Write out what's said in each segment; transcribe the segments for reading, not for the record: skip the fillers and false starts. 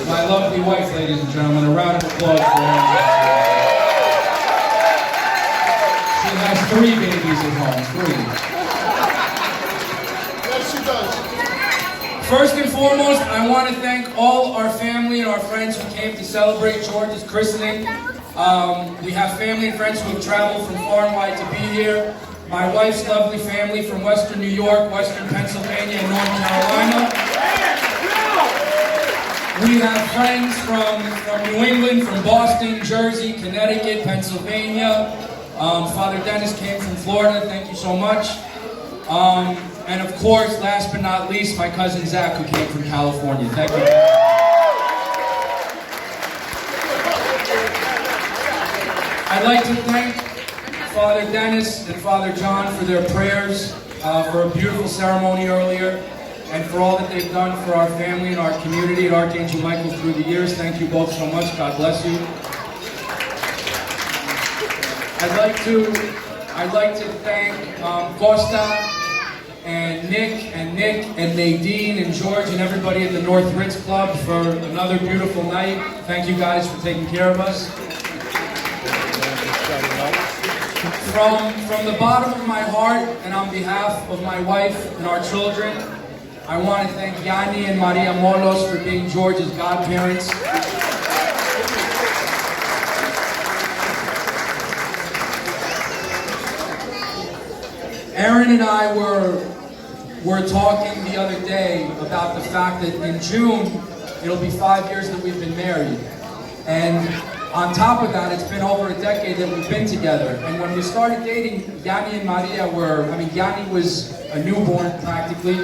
My lovely wife, ladies and gentlemen, a round of applause for her. She has 3 babies at home, 3. Yes, she does. First and foremost, I want to thank all our family and our friends who came to celebrate George's christening. We have family and friends who have traveled from far and wide to be here. My wife's lovely family from Western New York, Western Pennsylvania, and North Carolina. We have friends from New England, from Boston, Jersey, Connecticut, Pennsylvania. Father Dennis came from Florida, thank you so much. And of course, last but not least, my cousin Zach, who came from California. Thank you. I'd like to thank Father Dennis and Father John for their prayers, for a beautiful ceremony earlier, and for all that they've done for our family and our community at Archangel Michael through the years. Thank you both so much. God bless you. I'd like to thank Costa and Nick and Nadine and George and everybody at the North Ritz Club for another beautiful night. Thank you guys for taking care of us. From the bottom of my heart and on behalf of my wife and our children, I want to thank Yanni and Maria Molos for being George's godparents. Aaron and I were talking the other day about the fact that in June, it'll be 5 years that we've been married. And on top of that, it's been over a decade that we've been together. And when we started dating, Yanni and Maria Yanni was a newborn practically.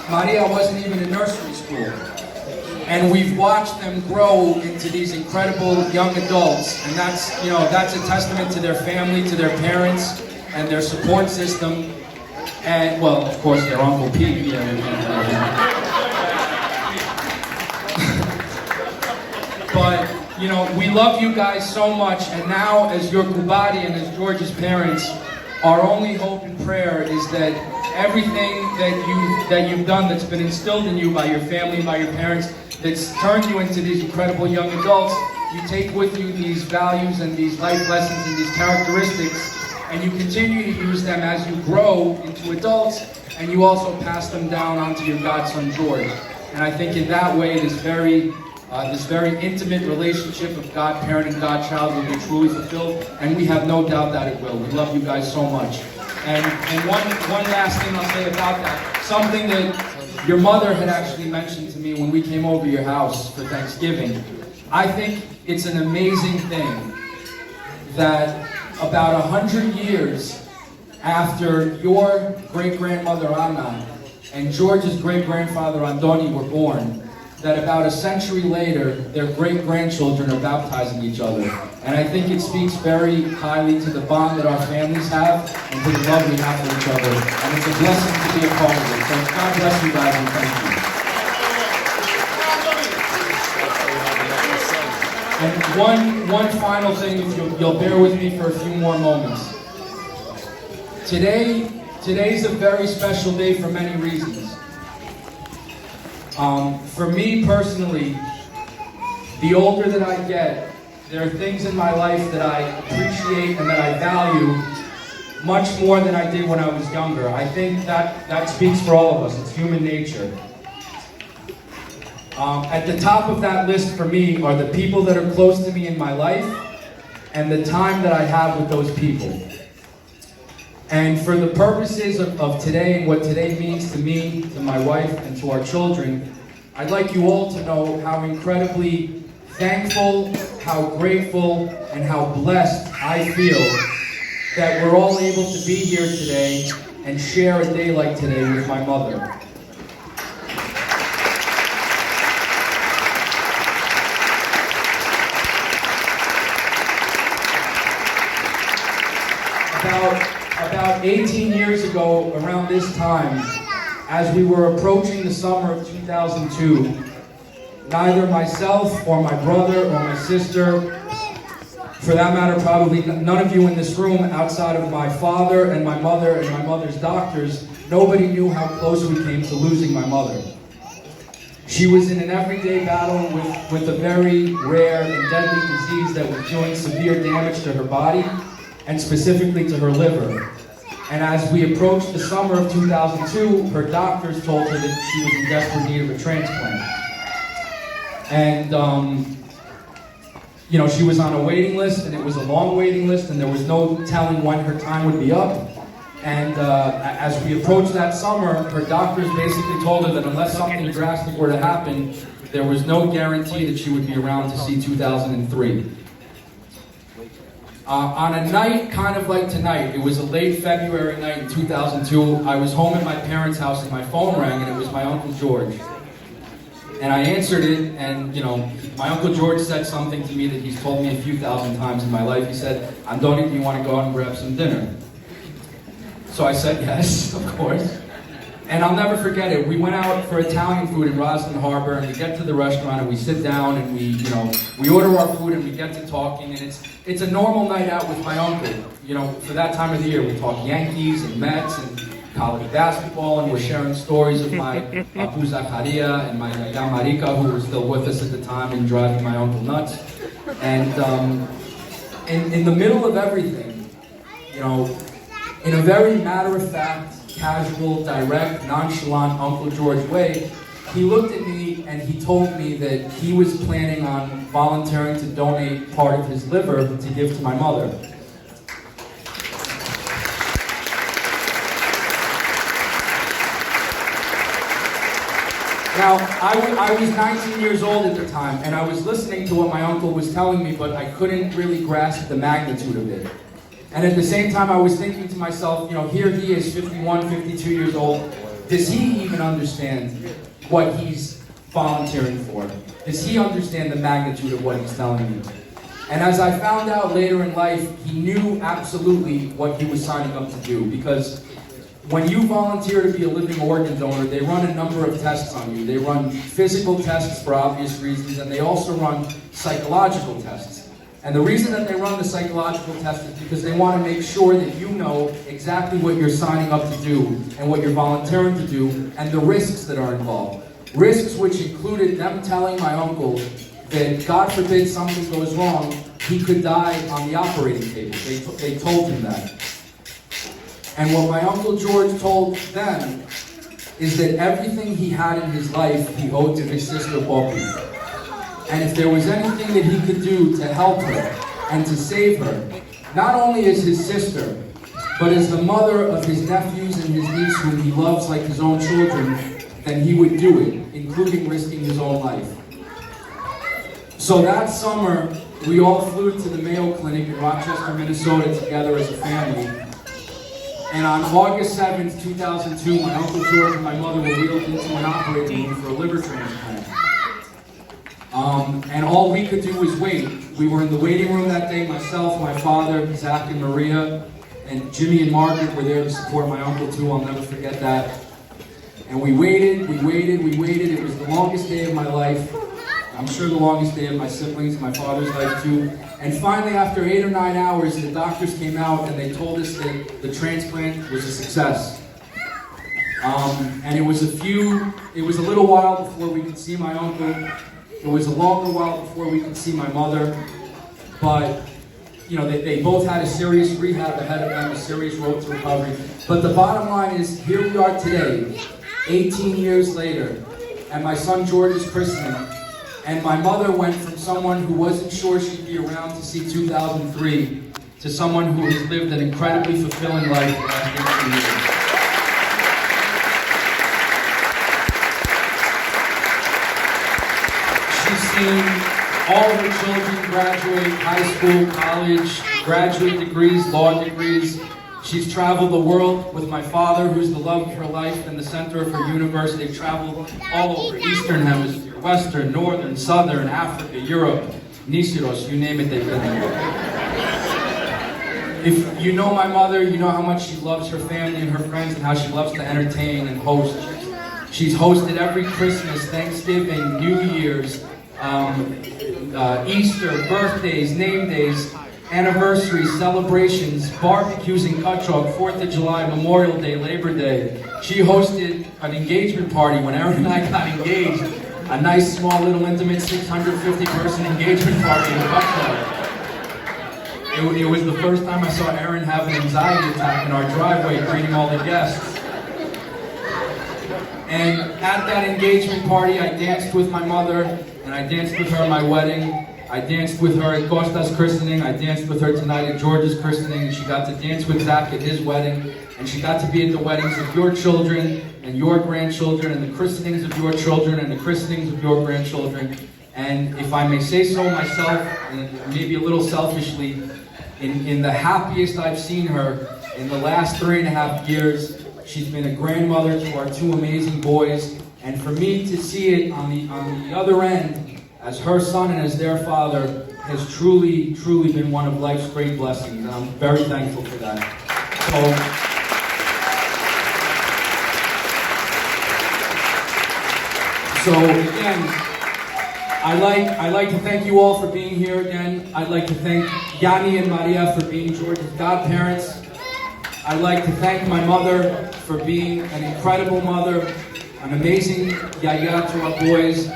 Maria wasn't even in nursery school. And we've watched them grow into these incredible young adults. And that's a testament to their family, to their parents, and their support system. And, well, of course, their Uncle Pete. But, we love you guys so much, and now, as your Kubati and as George's parents, our only hope and prayer is that everything that you've done that's been instilled in you by your family and by your parents, that's turned you into these incredible young adults, you take with you these values and these life lessons and these characteristics, and you continue to use them as you grow into adults, and you also pass them down onto your godson George. And I think in that way, this very intimate relationship of godparent and godchild will be truly fulfilled, and we have no doubt that it will. We love you guys so much. And one last thing I'll say about that, something that your mother had actually mentioned to me when we came over your house for Thanksgiving. I think it's an amazing thing that about 100 years after your great-grandmother Anna and George's great-grandfather Andoni were born, that about a century later, their great-grandchildren are baptizing each other. And I think it speaks very highly to the bond that our families have and to the love we have for each other. And it's a blessing to be a part of it. So God bless you guys and thank you. And one final thing, if you'll bear with me for a few more moments. Today's a very special day for many reasons. For me personally, the older that I get, there are things in my life that I appreciate and that I value much more than I did when I was younger. I think that speaks for all of us. It's human nature. At the top of that list for me are the people that are close to me in my life and the time that I have with those people. And for the purposes of today and what today means to me, to my wife, and to our children, I'd like you all to know how incredibly thankful, how grateful, and how blessed I feel that we're all able to be here today and share a day like today with my mother. About 18 years ago, around this time, as we were approaching the summer of 2002, neither myself or my brother or my sister, for that matter probably none of you in this room outside of my father and my mother and my mother's doctors, nobody knew how close we came to losing my mother. She was in an everyday battle with a very rare and deadly disease that was doing severe damage to her body, and specifically to her liver. And as we approached the summer of 2002, her doctors told her that she was in desperate need of a transplant. And, she was on a waiting list, and it was a long waiting list, and there was no telling when her time would be up. And as we approached that summer, her doctors basically told her that unless something drastic were to happen, there was no guarantee that she would be around to see 2003. On a night kind of like tonight, it was a late February night in 2002, I was home at my parents' house and my phone rang, and it was my Uncle George. And I answered it, and my Uncle George said something to me that he's told me a few thousand times in my life. He said, "Andoni, do you want to go out and grab some dinner?" So I said yes, of course. And I'll never forget it. We went out for Italian food in Roslyn Harbor, and we get to the restaurant and we sit down and we order our food and we get to talking, and it's a normal night out with my uncle. For that time of the year, we talk Yankees and Mets and college basketball, and we're sharing stories of my Abu Zakaria and my Yaya Marika, who were still with us at the time and driving my uncle nuts. And in the middle of everything, in a very matter-of-fact, casual, direct, nonchalant Uncle George way, he looked at me and he told me that he was planning on volunteering to donate part of his liver to give to my mother. Now, I was 19 years old at the time, and I was listening to what my uncle was telling me, but I couldn't really grasp the magnitude of it. And at the same time, I was thinking to myself, here he is, 51, 52 years old. Does he even understand what he's volunteering for? Does he understand the magnitude of what he's telling me? And as I found out later in life, he knew absolutely what he was signing up to do, because when you volunteer to be a living organ donor, they run a number of tests on you. They run physical tests for obvious reasons, and they also run psychological tests. And the reason that they run the psychological test is because they want to make sure that you know exactly what you're signing up to do and what you're volunteering to do and the risks that are involved. Risks which included them telling my uncle that, God forbid something goes wrong, he could die on the operating table. They told him that. And what my Uncle George told them is that everything he had in his life, he owed to his sister Poppy. And if there was anything that he could do to help her and to save her, not only as his sister, but as the mother of his nephews and his niece whom he loves like his own children, then he would do it, including risking his own life. So that summer, we all flew to the Mayo Clinic in Rochester, Minnesota together as a family. And on August 7th, 2002, my Uncle George and my mother were wheeled into an operating room for a liver transplant. And all we could do was wait. We were in the waiting room that day, myself, my father, Zach and Maria, and Jimmy and Margaret were there to support my uncle too. I'll never forget that. And we waited. It was the longest day of my life. I'm sure the longest day of my siblings, my father's life too. And finally, after 8 or 9 hours, the doctors came out and they told us that the transplant was a success. And it was a little while before we could see my uncle. It was a longer while before we could see my mother. But, they both had a serious rehab ahead of them, a serious road to recovery. But the bottom line is, here we are today, 18 years later, and my son George's christening. And my mother went from someone who wasn't sure she'd be around to see 2003 to someone who has lived an incredibly fulfilling life the last 18 years. She's seen all of her children graduate high school, college, graduate degrees, law degrees. She's traveled the world with my father, who's the love of her life and the center of her universe. They've traveled all over Eastern Hemisphere, Western, Northern, Southern, Africa, Europe, Nisiros, you name it, they've been there. If you know my mother, you know how much she loves her family and her friends and how she loves to entertain and host. She's hosted every Christmas, Thanksgiving, New Year's, Easter, birthdays, name days, anniversaries, celebrations, barbecues in Cutchogue, 4th of July, Memorial Day, Labor Day. She hosted an engagement party when Aaron and I got engaged a nice, small, little, intimate 650-person engagement party in Buckhead. It was the first time I saw Erin have an anxiety attack in our driveway greeting all the guests. And at that engagement party, I danced with my mother, and I danced with her at my wedding. I danced with her at Costa's christening. I danced with her tonight at George's christening. And she got to dance with Zach at his wedding. And she got to be at the weddings of your children and your grandchildren and the christenings of your children and the christenings of your grandchildren. And if I may say so myself, and maybe a little selfishly, in the happiest I've seen her in the last 3.5 years, she's been a grandmother to our 2 amazing boys. And for me to see it on the other end, as her son and as their father, has truly, truly been one of life's great blessings. And I'm very thankful for that. So again, I like to thank you all for being here again. I'd like to thank Yanni and Maria for being George's godparents. I'd like to thank my mother for being an incredible mother, an amazing yaya to our boys,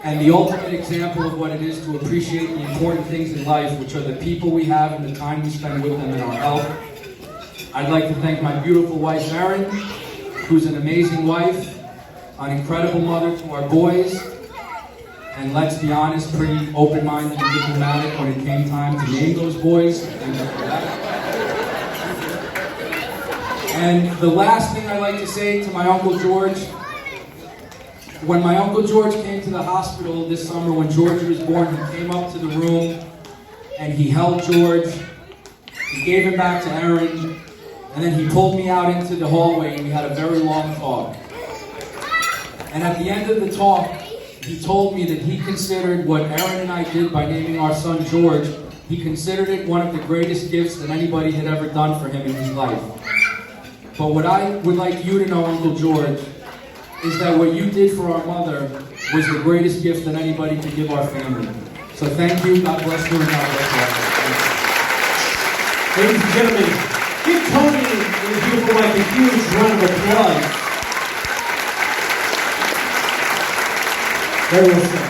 and the ultimate example of what it is to appreciate the important things in life, which are the people we have and the time we spend with them and our health. I'd like to thank my beautiful wife, Erin, who's an amazing wife, an incredible mother to our boys, and let's be honest, pretty open-minded and diplomatic when it came time to name those boys. And the last thing I'd like to say to my Uncle George, when my Uncle George came to the hospital this summer when George was born, he came up to the room and he held George, he gave him back to Erin, and then he pulled me out into the hallway and we had a very long talk. And at the end of the talk, he told me that he considered what Erin and I did by naming our son George, he considered it one of the greatest gifts that anybody had ever done for him in his life. But what I would like you to know, Uncle George, is that what you did for our mother was the greatest gift that anybody could give our family. So thank you, God bless you, and God bless you. Ladies and gentlemen, give Tony and his beautiful wife a huge round of applause. Very well said.